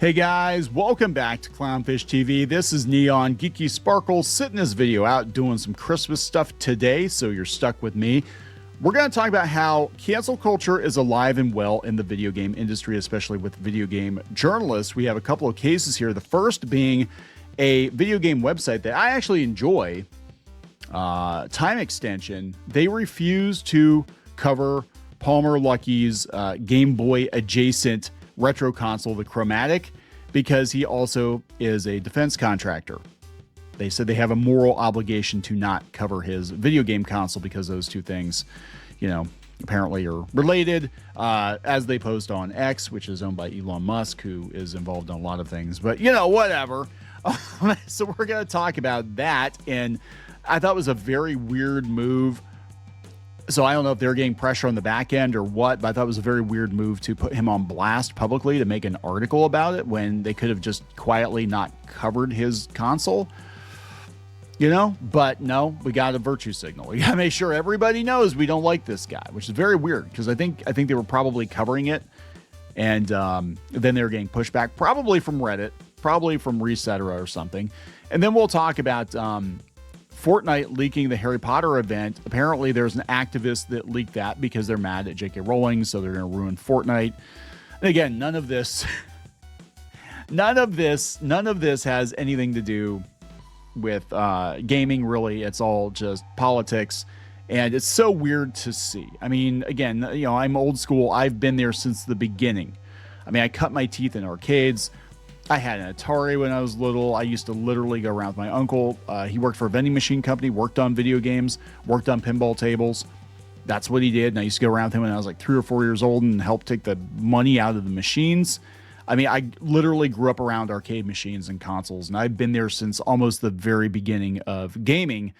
Hey guys, welcome back to Clownfish TV. This is Kneon and Geeky Sparkles sitting this video out doing some Christmas stuff today, so you're stuck with me. We're going to talk about how cancel culture is alive and well in the video game industry, especially with video game journalists. We have a couple of cases here. The first being a video game website that I actually enjoy, Time Extension. They refuse to cover Palmer Luckey's Game Boy adjacent retro console, the Chromatic, because he also is a defense contractor. They said they have a moral obligation to not cover his video game console because those two things, you know, apparently are related, as they post on X, which is owned by Elon Musk, who is involved in a lot of things, but you know, whatever. So we're going to talk about that. And I thought it was a very weird move. So I don't know if they're getting pressure on the back end or what, but I thought it was a very weird move to put him on blast publicly to make an article about it when they could have just quietly not covered his console, you know. But no, we got a virtue signal. We got to make sure everybody knows we don't like this guy, which is very weird because I think they were probably covering it, and then they were getting pushback, probably from Reddit, probably from REZZED or something. And then we'll talk about Fortnite leaking the Harry Potter event. Apparently there's an activist that leaked that because they're mad at JK Rowling, so they're going to ruin Fortnite. And again, none of this has anything to do with gaming, really. It's all just politics, and it's so weird to see. I mean, again, you know, I'm old school. I've been there since the beginning. I mean, I cut my teeth in arcades. I had an Atari when I was little. I used to literally go around with my uncle. He worked for a vending machine company, worked on video games, worked on pinball tables. That's what he did. And I used to go around with him when I was like 3 or 4 years old and help take the money out of the machines. I mean, I literally grew up around arcade machines and consoles, and I've been there since almost the very beginning of gaming.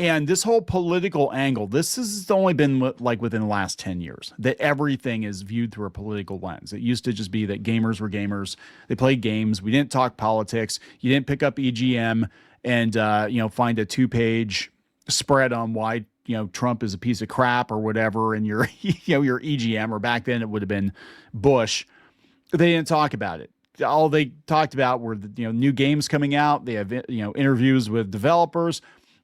And this whole political angle, this has only been like within the last 10 years that everything is viewed through a political lens. It used to just be that gamers were gamers. They played games. We didn't talk politics. You didn't pick up EGM and, you know, find a 2-page spread on why, you know, Trump is a piece of crap or whatever. And your, you know, your EGM, or back then it would have been Bush. They didn't talk about it. All they talked about were the, you know, new games coming out. They have, you know, interviews with developers.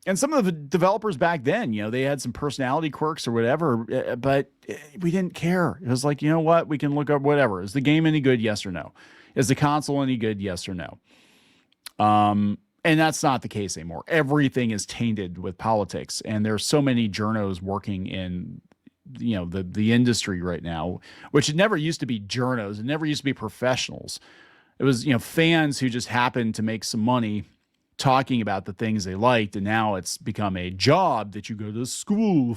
And some of the developers back then, you know, they had some personality quirks or whatever, but we didn't care. It was like, you know what? We can look up whatever. Is the game any good? Yes or no. Is the console any good? Yes or no. And that's not the case anymore. Everything is tainted with politics. And there's so many journos working in, you know, the industry right now, which it never used to be journos. It never used to be professionals. It was, you know, fans who just happened to make some money talking about the things they liked, and now it's become a job that you go to school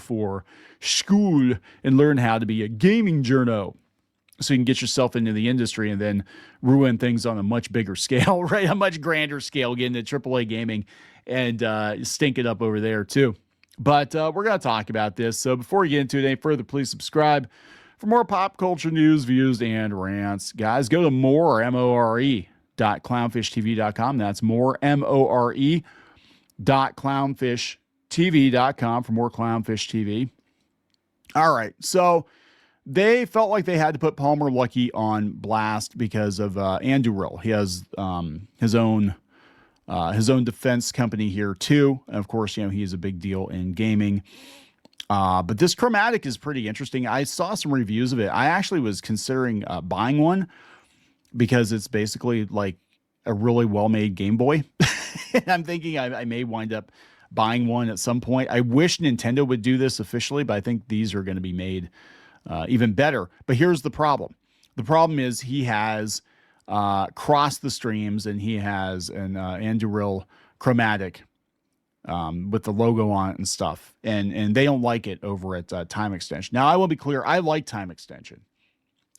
and learn how to be a gaming journo, so you can get yourself into the industry and then ruin things on a much bigger scale, right? A much grander scale, get into AAA gaming and stink it up over there too. But we're going to talk about this. So before we get into it any further, please subscribe for more pop culture news, views, and rants. Guys, go to more.clownfishtv.com. That's more.clownfishtv.com for more Clownfish TV. All right. So they felt like they had to put Palmer Luckey on blast because of Anduril. He has his own defense company here too. And of course, you know, he's a big deal in gaming. But this Chromatic is pretty interesting. I saw some reviews of it. I actually was considering buying one, because it's basically like a really well-made Game Boy. And I'm thinking I may wind up buying one at some point. I wish Nintendo would do this officially, but I think these are going to be made even better. But here's the problem. The problem is he has crossed the streams, and he has an Anduril Chromatic with the logo on it and stuff. And they don't like it over at Time Extension. Now, I will be clear. I like Time Extension.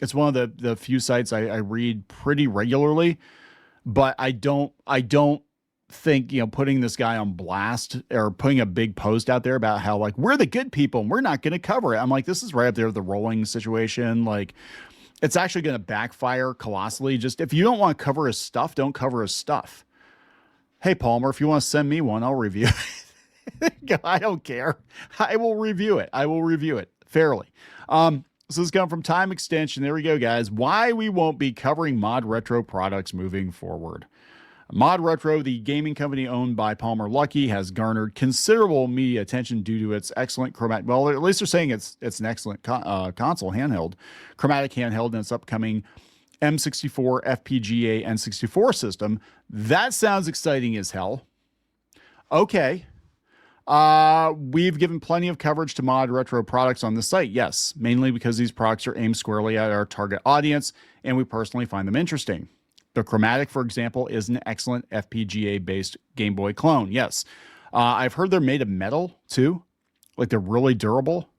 It's one of the few sites I read pretty regularly, but I don't think, you know, putting this guy on blast or putting a big post out there about how, like, we're the good people and we're not going to cover it. I'm like, this is right up there with the Rowling situation. Like, it's actually going to backfire colossally. Just, if you don't want to cover his stuff, don't cover his stuff. Hey, Palmer, if you want to send me one, I'll review it. I don't care. I will review it. I will review it fairly. This is coming from Time Extension. There we go, guys. Why we won't be covering ModRetro products moving forward. ModRetro, the gaming company owned by Palmer Luckey, has garnered considerable media attention due to its excellent chromatic. Well, at least they're saying it's an excellent console handheld, chromatic handheld, and its upcoming M64 FPGA N64 system. That sounds exciting as hell. Okay. We've given plenty of coverage to ModRetro products on the site. Yes, mainly because these products are aimed squarely at our target audience, and we personally find them interesting. The Chromatic, for example, is an excellent FPGA-based Game Boy clone. Yes. I've heard they're made of metal too. Like they're really durable.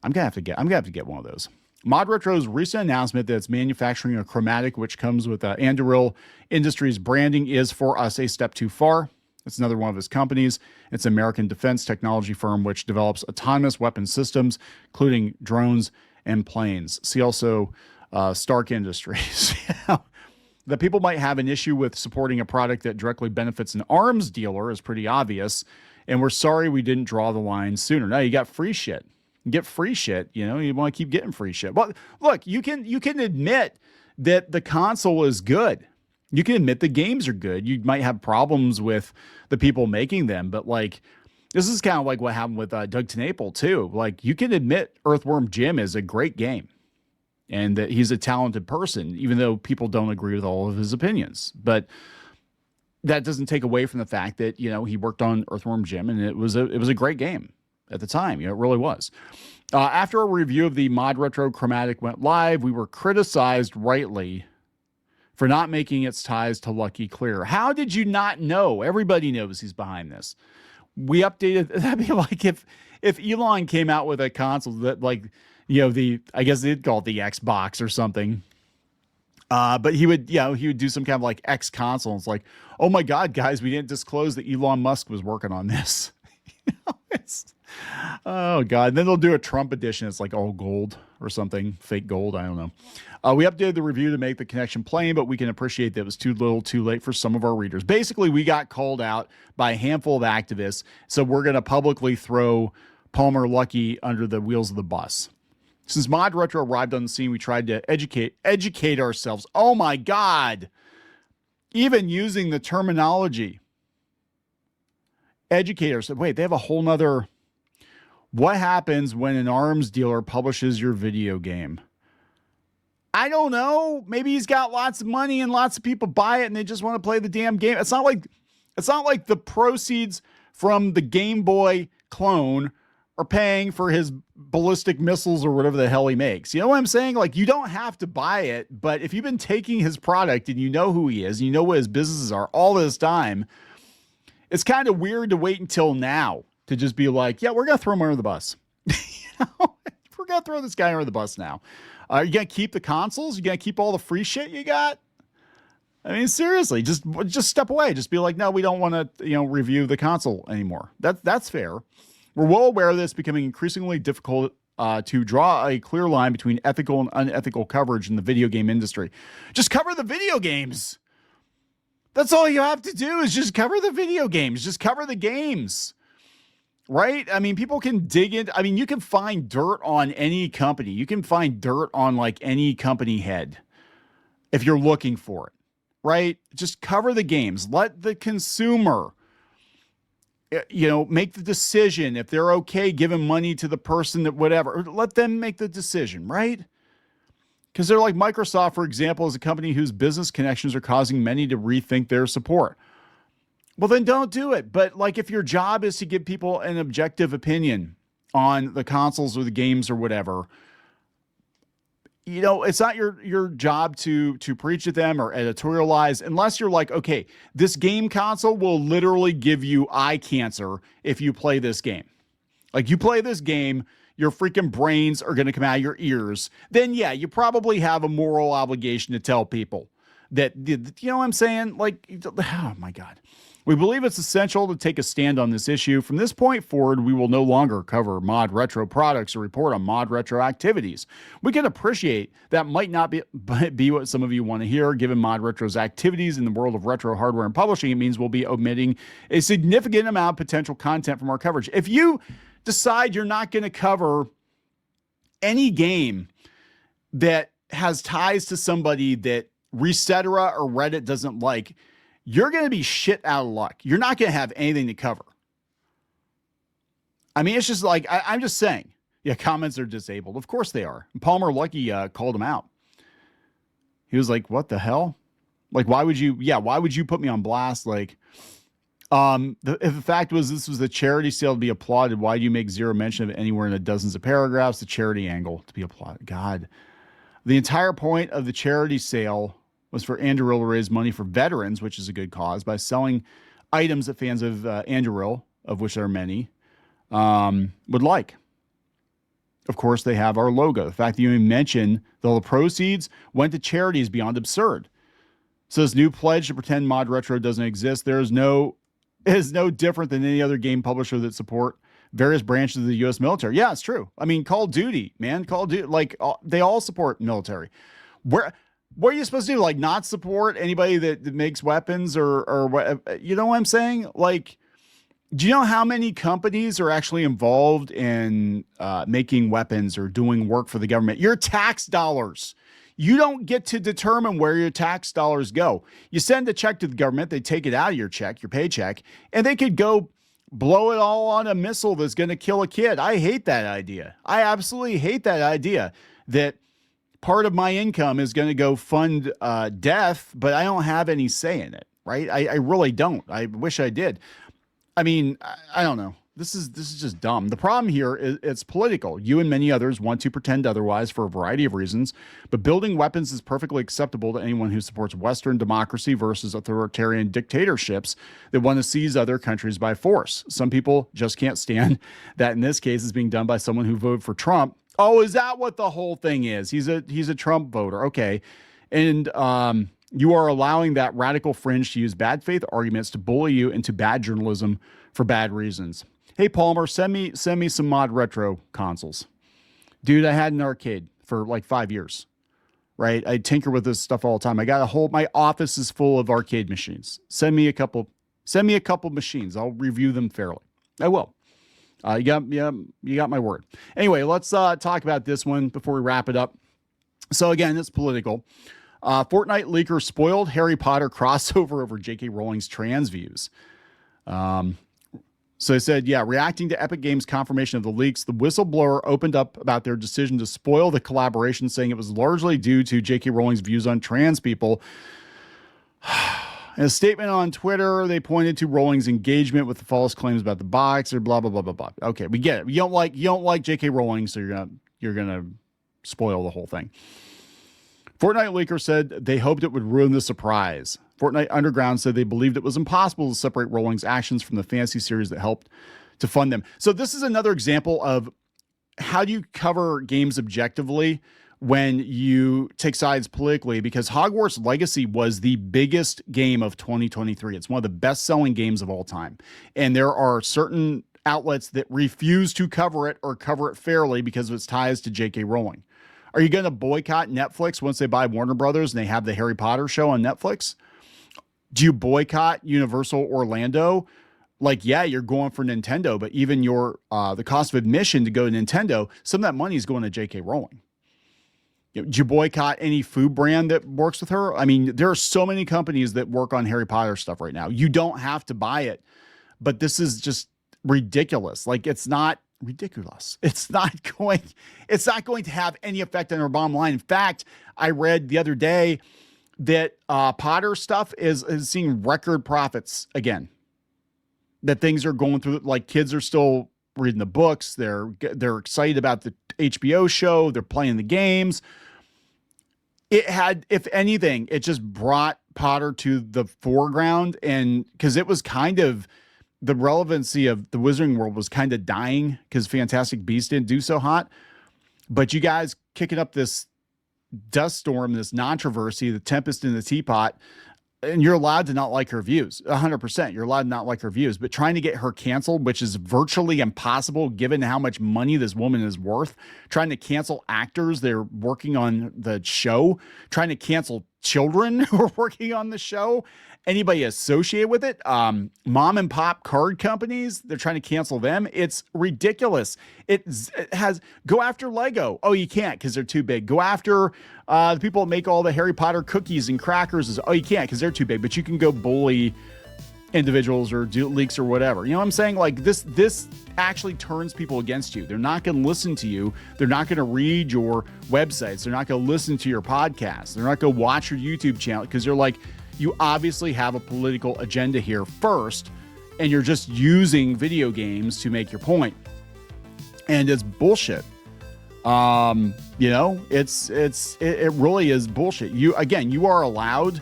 I'm gonna have to get one of those. ModRetro's recent announcement that it's manufacturing a Chromatic, which comes with Anduril Industries branding, is for us a step too far. It's another one of his companies. It's an American defense technology firm which develops autonomous weapon systems, including drones and planes. See also Stark Industries. That people might have an issue with supporting a product that directly benefits an arms dealer is pretty obvious, and we're sorry we didn't draw the line sooner. No, you got free shit. You get free shit, you know, you want to keep getting free shit. But look, you can admit that the console is good. You can admit the games are good. You might have problems with the people making them, but like this is kind of like what happened with Doug TenNapel too. Like you can admit Earthworm Jim is a great game, and that he's a talented person, even though people don't agree with all of his opinions. But that doesn't take away from the fact that, you know, he worked on Earthworm Jim, and it was a great game at the time. You know, it really was. After a review of the ModRetro Chromatic went live, we were criticized rightly for not making its ties to Luckey clear. How did you not know? Everybody knows he's behind this. We updated. That'd be like if Elon came out with a console that, like, you know, I guess they'd call it the Xbox or something. But he would do some kind of like X console. It's like, oh my God, guys, we didn't disclose that Elon Musk was working on this. Oh God. And then they'll do a Trump edition. It's like all gold or something, fake gold. I don't know. We updated the review to make the connection plain, but we can appreciate that it was too little too late for some of our readers. Basically, we got called out by a handful of activists. So we're going to publicly throw Palmer Luckey under the wheels of the bus. Since ModRetro arrived on the scene, we tried to educate ourselves. Oh my God. Even using the terminology. Educate ourselves. Wait, they have a whole nother. What happens when an arms dealer publishes your video game? I don't know. Maybe he's got lots of money and lots of people buy it and they just want to play the damn game. It's not like the proceeds from the Game Boy clone are paying for his ballistic missiles or whatever the hell he makes. You know what I'm saying? Like, you don't have to buy it, but if you've been taking his product and you know who he is, and you know what his businesses are all this time, it's kind of weird to wait until now to just be like, yeah, we're going to throw him under the bus. You know? We're going to throw this guy under the bus now. Are you going to keep the consoles? You going to keep all the free shit you got? I mean, seriously, just step away. Just be like, no, we don't want to, you know, review the console anymore. That's fair. We're well aware of this becoming increasingly difficult to draw a clear line between ethical and unethical coverage in the video game industry. Just cover the video games. That's all you have to do is just cover the video games. Just cover the games. Right? I mean, people can dig in. I mean, you can find dirt on any company. You can find dirt on like any company head if you're looking for it. Right? Just cover the games. Let the consumer, you know, make the decision. If they're okay giving money to the person that whatever, let them make the decision, right? Because they're like Microsoft, for example, is a company whose business connections are causing many to rethink their support. Well, then don't do it. But like if your job is to give people an objective opinion on the consoles or the games or whatever, you know, it's not your job to preach at them or editorialize unless you're like, okay, this game console will literally give you eye cancer if you play this game. Like you play this game, your freaking brains are going to come out of your ears. Then yeah, you probably have a moral obligation to tell people that, you know what I'm saying? Like, oh my God. We believe it's essential to take a stand on this issue. From this point forward, we will no longer cover ModRetro products or report on ModRetro activities. We can appreciate that might not be what some of you want to hear. Given ModRetro's activities in the world of retro hardware and publishing, it means we'll be omitting a significant amount of potential content from our coverage. If you decide you're not going to cover any game that has ties to somebody that Resetera or Reddit doesn't like, you're going to be shit out of luck. You're not going to have anything to cover. I mean, it's just like, I'm just saying, yeah, comments are disabled. Of course they are. And Palmer Luckey called him out. He was like, what the hell? Like, why would you put me on blast? Like, if the fact was this was a charity sale to be applauded, why do you make zero mention of it anywhere in the dozens of paragraphs? The charity angle to be applauded. God, the entire point of the charity sale was for Anduril to raise money for veterans, which is a good cause, by selling items that fans of Anduril, of which there are many, would like. Of course, they have our logo. The fact that you even mention the proceeds went to charity is beyond absurd. So this new pledge to pretend ModRetro doesn't exist, is no different than any other game publisher that support various branches of the U.S. military. Yeah, it's true. I mean, Call of Duty, man, Call of Duty, like they all support military. What are you supposed to do? Like not support anybody that makes weapons or what? You know what I'm saying? Like, do you know how many companies are actually involved in making weapons or doing work for the government? Your tax dollars. You don't get to determine where your tax dollars go. You send a check to the government, they take it out of your check, your paycheck, and they could go blow it all on a missile that's going to kill a kid. I hate that idea. I absolutely hate that idea that part of my income is going to go fund death, but I don't have any say in it, right? I really don't. I wish I did. I mean, I don't know. This is just dumb. The problem here is it's political. You and many others want to pretend otherwise for a variety of reasons, but building weapons is perfectly acceptable to anyone who supports Western democracy versus authoritarian dictatorships that want to seize other countries by force. Some people just can't stand that in this case is being done by someone who voted for Trump. Oh, is that what the whole thing is? He's a Trump voter. Okay. And you are allowing that radical fringe to use bad faith arguments to bully you into bad journalism for bad reasons. Hey, Palmer, send me some ModRetro consoles. Dude, I had an arcade for like 5 years, right? I tinker with this stuff all the time. I got my office is full of arcade machines. Send me a couple machines. I'll review them fairly. I will. You got my word. Anyway, let's talk about this one before we wrap it up. So again, it's political. Fortnite leaker spoiled Harry Potter crossover over JK Rowling's trans views. So they said, reacting to Epic Games' confirmation of the leaks, the whistleblower opened up about their decision to spoil the collaboration, saying it was largely due to JK Rowling's views on trans people. In a statement on Twitter, they pointed to Rowling's engagement with the false claims about the box or blah, blah, blah, blah, blah. Okay, we get it. You don't like JK Rowling, so you're gonna spoil the whole thing. Fortnite leaker said they hoped it would ruin the surprise. Fortnite Underground said they believed it was impossible to separate Rowling's actions from the fantasy series that helped to fund them. So this is another example of how do you cover games objectively when you take sides politically, because Hogwarts Legacy was the biggest game of 2023. It's one of the best-selling games of all time. And there are certain outlets that refuse to cover it or cover it fairly because of its ties to JK Rowling. Are you going to boycott Netflix once they buy Warner Brothers and they have the Harry Potter show on Netflix? Do you boycott Universal Orlando? Like, yeah, you're going for Nintendo, but even your the cost of admission to go to Nintendo, some of that money is going to JK Rowling. Do you boycott any food brand that works with her? I mean, there are so many companies that work on Harry Potter stuff right now. You don't have to buy it, but this is just ridiculous. Like, it's not ridiculous. It's not going to have any effect on her bottom line. In fact, I read the other day that Potter stuff is seeing record profits again. That things are going through, like kids are still reading the books. They're excited about the HBO show. They're playing the games. It had, if anything, it just brought Potter to the foreground, and because it was kind of the relevancy of the Wizarding World was kind of dying because Fantastic Beasts didn't do so hot. But you guys kicking up this dust storm, this controversy, the tempest in the teapot, and you're allowed to not like her views. 100%. You're allowed to not like her views, but trying to get her canceled, which is virtually impossible given how much money this woman is worth, trying to cancel actors, they're working on the show, trying to cancel children who are working on the show, anybody associated with it, mom and pop card companies, they're trying to cancel them. It's ridiculous. It has, go after Lego. Oh, you can't because they're too big. Go after the people that make all the Harry Potter cookies and crackers. Oh, you can't because they're too big, but you can go bully individuals or do leaks or whatever. You know what I'm saying? Like this actually turns people against you. They're not going to listen to you. They're not going to read your websites. They're not going to listen to your podcasts. They're not going to watch your YouTube channel because they're like, you obviously have a political agenda here first, and you're just using video games to make your point. And it's bullshit. You know, it really is bullshit. You are allowed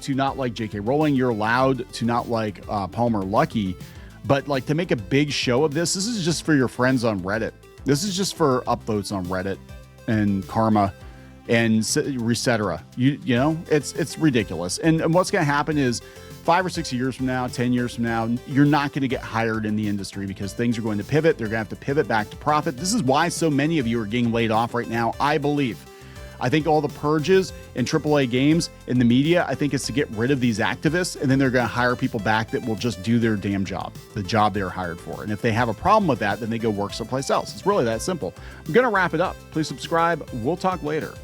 to not like JK Rowling. You're allowed to not like Palmer Luckey, but like to make a big show of this is just for your friends on Reddit. This is just for upvotes on Reddit and Karma and etc. You know, it's ridiculous. And what's going to happen is 5 or 6 years from now, 10 years from now, you're not going to get hired in the industry because things are going to pivot. They're going to have to pivot back to profit. This is why so many of you are getting laid off right now, I believe. I think all the purges in AAA games in the media, I think it's to get rid of these activists, and then they're going to hire people back that will just do their damn job, the job they're hired for. And if they have a problem with that, then they go work someplace else. It's really that simple. I'm going to wrap it up. Please subscribe. We'll talk later.